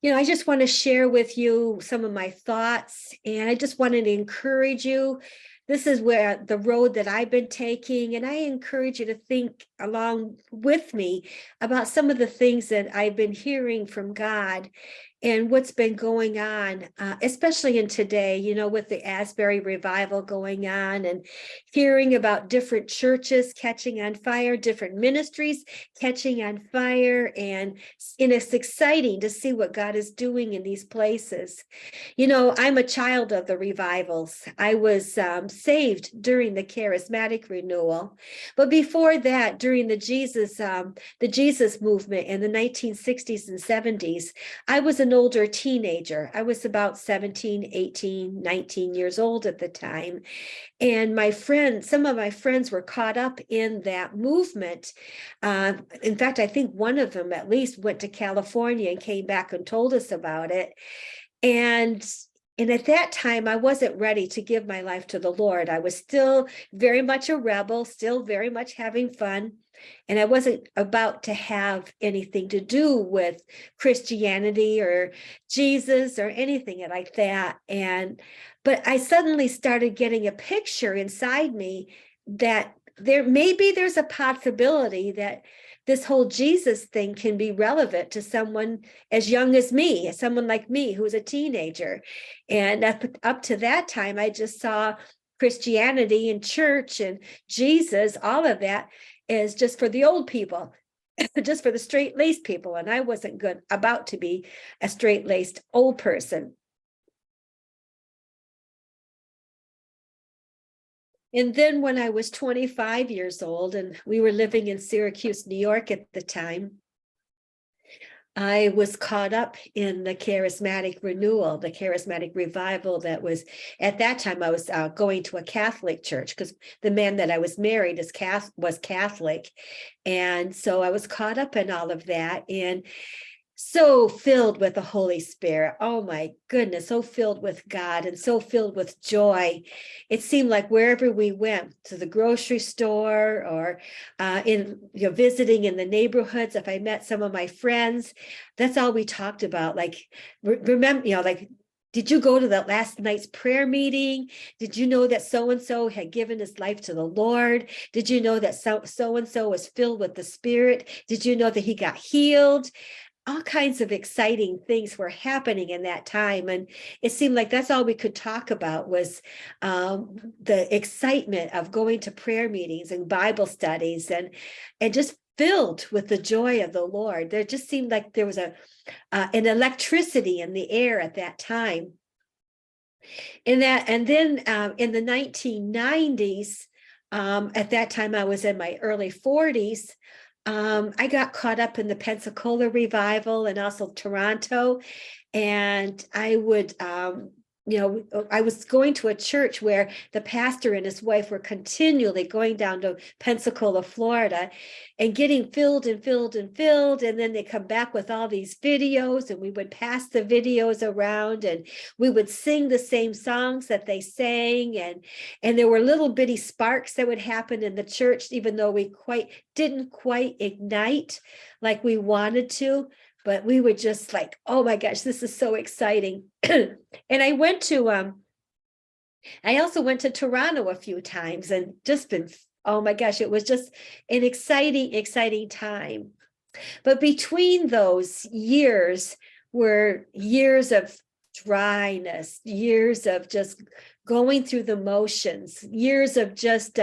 I just want to share with you some of my thoughts, and I just wanted to encourage you. This is where the road that I've been taking, and I encourage you to think along with me about some of the things that I've been hearing from God and what's been going on, especially in today, with the Asbury revival going on and hearing about different churches catching on fire, different ministries catching on fire. And it's exciting to see what God is doing in these places. I'm a child of the revivals. I was saved during the charismatic renewal, but before that, during the Jesus movement in the 1960s and 70s, I was an older teenager. I was about 17, 18, 19 years old at the time. And some of my friends were caught up in that movement. In fact, I think one of them at least went to California and came back and told us about it. And at that time, I wasn't ready to give my life to the Lord. I was still very much a rebel, still very much having fun. And I wasn't about to have anything to do with Christianity or Jesus or anything like that. But I suddenly started getting a picture inside me that there's a possibility that this whole Jesus thing can be relevant to someone as young as me, as someone like me who's a teenager. And up to that time, I just saw Christianity and church and Jesus, all of that is just for the old people, just for the straight-laced people. And I wasn't about to be a straight-laced old person. And then when I was 25 years old, and we were living in Syracuse, New York at the time, I was caught up in the charismatic renewal, the charismatic revival that was, at that time, I was going to a Catholic church because the man that I was married was Catholic. And so I was caught up in all of that. And so filled with the Holy Spirit. Oh my goodness, so filled with God and so filled with joy. It seemed like wherever we went, to the grocery store or visiting in the neighborhoods, if I met some of my friends, that's all we talked about. Like, remember, did you go to that last night's prayer meeting? Did you know that so-and-so had given his life to the Lord? Did you know that so-and-so was filled with the Spirit? Did you know that he got healed? All kinds of exciting things were happening in that time. And it seemed like that's all we could talk about was the excitement of going to prayer meetings and Bible studies and just filled with the joy of the Lord. There just seemed like there was an electricity in the air at that time. And then in the 1990s, at that time I was in my early 40s. I got caught up in the Pensacola revival and also Toronto. And I would, I was going to a church where the pastor and his wife were continually going down to Pensacola, Florida, and getting filled and filled and filled. And then they come back with all these videos, and we would pass the videos around, and we would sing the same songs that they sang. And there were little bitty sparks that would happen in the church, even though we didn't quite ignite like we wanted to. But we were just like, oh my gosh, this is so exciting. And I also went to Toronto a few times and just been, oh my gosh, it was just an exciting time. But between those years were years of dryness, years of just going through the motions, years of just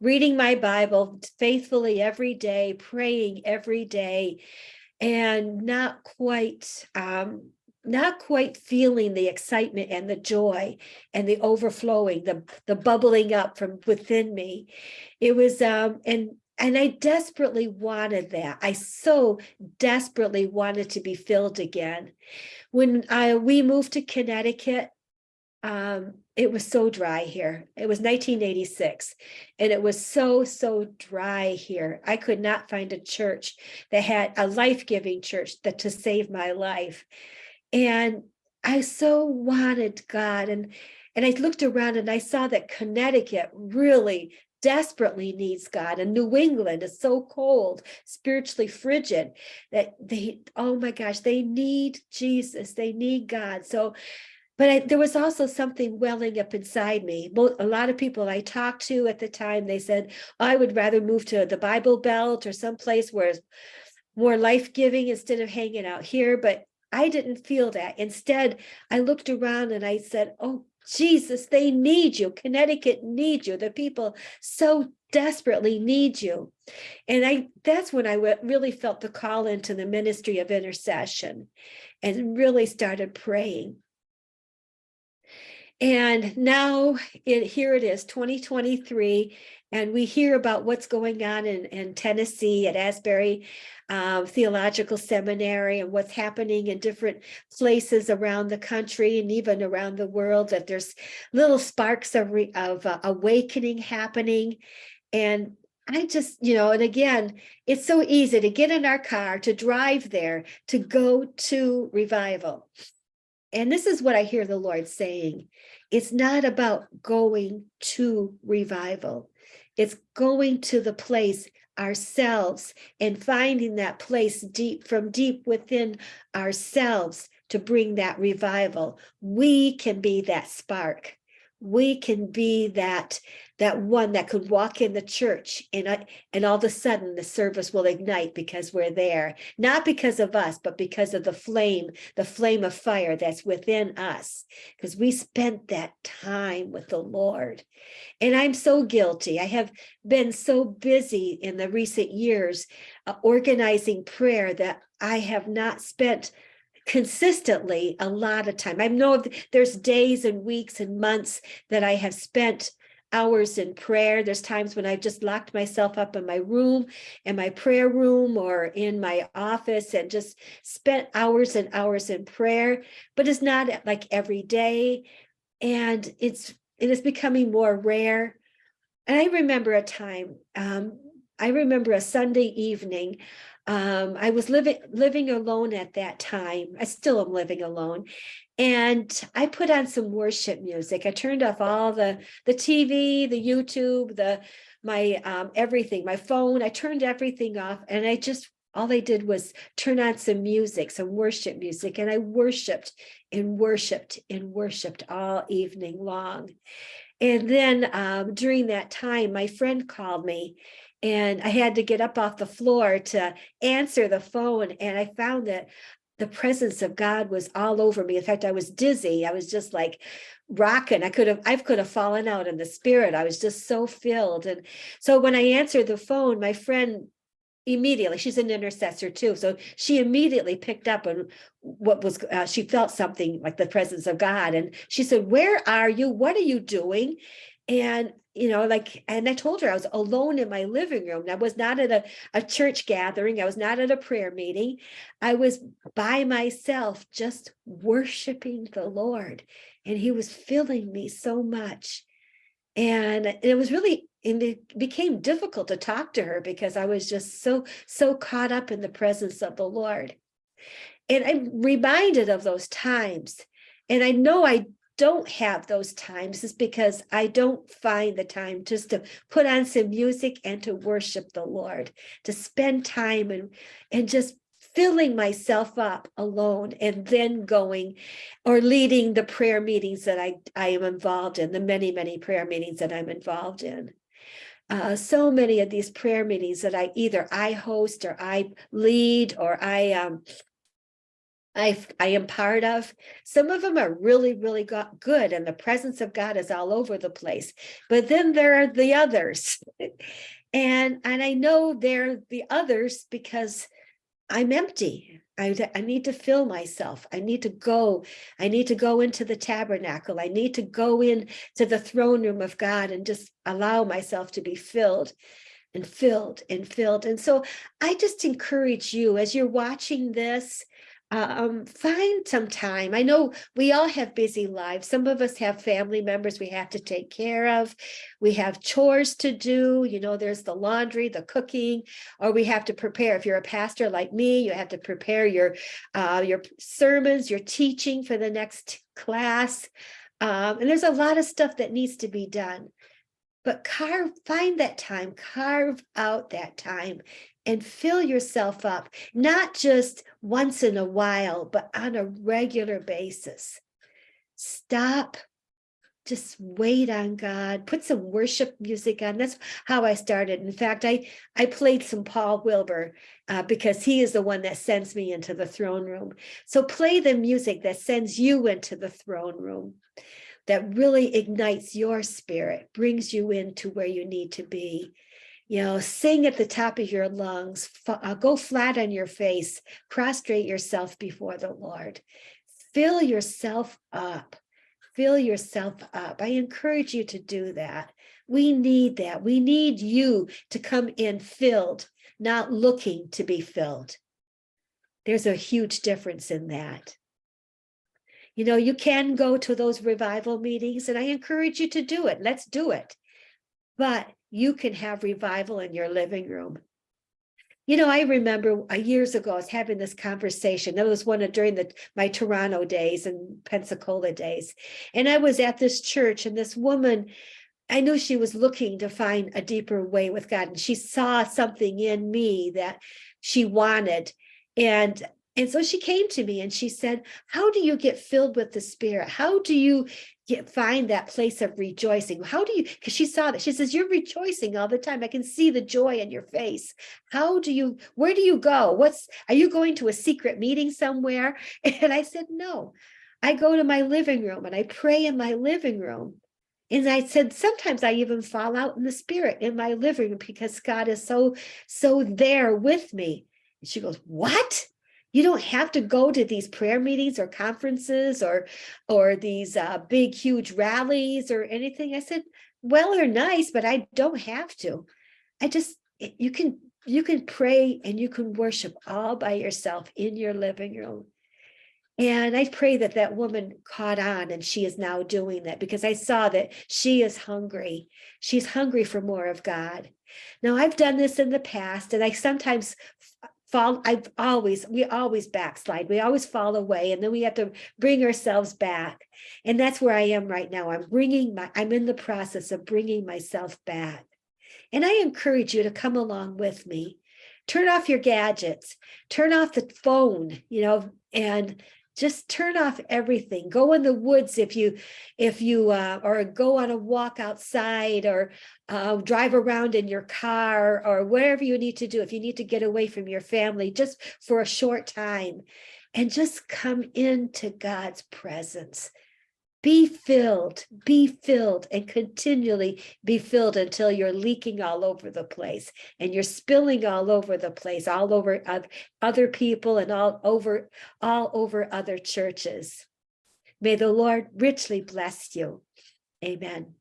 reading my Bible faithfully every day, praying every day, and not quite feeling the excitement and the joy and the overflowing, the bubbling up from within me. It was and I desperately wanted that. I so desperately wanted to be filled again. When we moved to Connecticut, it was so dry here. It was 1986, and it was so dry here. I could not find a church that had a life-giving church to save my life. And I so wanted God. And I looked around and I saw that Connecticut really desperately needs God. And New England is so cold, spiritually frigid, that oh my gosh, they need Jesus. They need God. So, but there was also something welling up inside me. A lot of people I talked to at the time, they said, I would rather move to the Bible Belt or someplace where it's more life-giving instead of hanging out here. But I didn't feel that. Instead, I looked around and I said, oh, Jesus, they need you. Connecticut needs you. The people so desperately need you. And that's when I really felt the call into the ministry of intercession and really started praying. And now here it is, 2023, and we hear about what's going on in Tennessee at Asbury Theological Seminary and what's happening in different places around the country and even around the world, that there's little sparks of awakening happening. And I just, and again, it's so easy to get in our car, to drive there, to go to revival. And this is what I hear the Lord saying. It's not about going to revival. It's going to the place ourselves and finding that place from deep within ourselves to bring that revival. We can be that spark. We can be that one that could walk in the church and all of a sudden the service will ignite because we're there, not because of us, but because of the flame of fire that's within us, because we spent that time with the Lord. And I'm so guilty. I have been so busy in the recent years organizing prayer that I have not spent consistently a lot of time. I know there's days and weeks and months that I have spent hours in prayer. There's times when I've just locked myself up in my room, in my prayer room, or in my office and just spent hours and hours in prayer, but it's not like every day. And it is becoming more rare. And I remember a time, I remember a Sunday evening. I was living alone at that time. I still am living alone. And I put on some worship music. I turned off all the TV, the YouTube, my everything, my phone. I turned everything off, and all I did was turn on some music, some worship music, and I worshiped and worshiped and worshiped all evening long. And then during that time, my friend called me, and I had to get up off the floor to answer the phone. And I found that the presence of God was all over me. In fact, I was dizzy. I was just like rocking. I could have fallen out in the spirit. I was just so filled. And so when I answered the phone, my friend immediately, she's an intercessor too, so she immediately picked up on what was, she felt something like the presence of God. And she said, where are you? What are you doing? And and I told her I was alone in my living room. I was not at a church gathering. I was not at a prayer meeting. I was by myself, just worshiping the Lord. And he was filling me so much. And it became difficult to talk to her because I was just so caught up in the presence of the Lord. And I'm reminded of those times. And I know I don't have those times is because I don't find the time just to put on some music and to worship the Lord, to spend time and just filling myself up alone, and then going or leading the prayer meetings that I am involved in, the many, many prayer meetings that I'm involved in. So many of these prayer meetings that I host or I lead or I am part of. Some of them are really, really good, and the presence of God is all over the place. But then there are the others. and I know they're the others because I'm empty. I need to fill myself. I need to go into the tabernacle. I need to go in to the throne room of God and just allow myself to be filled and filled and filled. And so I just encourage you, as you're watching this, find some time. I know we all have busy lives. Some of us have family members we have to take care of. We have chores to do. There's the laundry, the cooking, or we have to prepare. If you're a pastor like me, you have to prepare your sermons, your teaching for the next class. And there's a lot of stuff that needs to be done. But find that time, carve out that time and fill yourself up, not just once in a while, but on a regular basis. Stop, just wait on God, put some worship music on. That's how I started. In fact, I played some Paul Wilbur because he is the one that sends me into the throne room. So play the music that sends you into the throne room, that really ignites your spirit, brings you into where you need to be. Sing at the top of your lungs, go flat on your face, prostrate yourself before the Lord. Fill yourself up. Fill yourself up. I encourage you to do that. We need that. We need you to come in filled, not looking to be filled. There's a huge difference in that. You can go to those revival meetings, and I encourage you to do it. Let's do it. But you can have revival in your living room. I remember years ago, I was having this conversation. That was during my Toronto days and Pensacola days. And I was at this church, and this woman, I knew she was looking to find a deeper way with God. And she saw something in me that she wanted. And so she came to me and she said, how do you get filled with the Spirit? How do you find that place of rejoicing? Because she saw that. She says, you're rejoicing all the time. I can see the joy in your face. Where do you go? Are you going to a secret meeting somewhere? And I said, no, I go to my living room and I pray in my living room. And I said, sometimes I even fall out in the Spirit in my living room because God is so there with me. And she goes, what? You don't have to go to these prayer meetings or conferences or these big, huge rallies or anything. I said, well, they're nice, but I don't have to. You can pray and you can worship all by yourself in your living room. And I pray that woman caught on and she is now doing that, because I saw that she is hungry. She's hungry for more of God. Now, I've done this in the past, and I sometimes we always backslide. We always fall away, and then we have to bring ourselves back. And that's where I am right now. I'm in the process of bringing myself back. And I encourage you to come along with me. Turn off your gadgets, turn off the phone, and just turn off everything. Go in the woods if you or go on a walk outside, or drive around in your car, or whatever you need to do. If you need to get away from your family just for a short time, and just come into God's presence. Be filled, and continually be filled until you're leaking all over the place and you're spilling all over the place, all over other people and all over other churches. May the Lord richly bless you. Amen.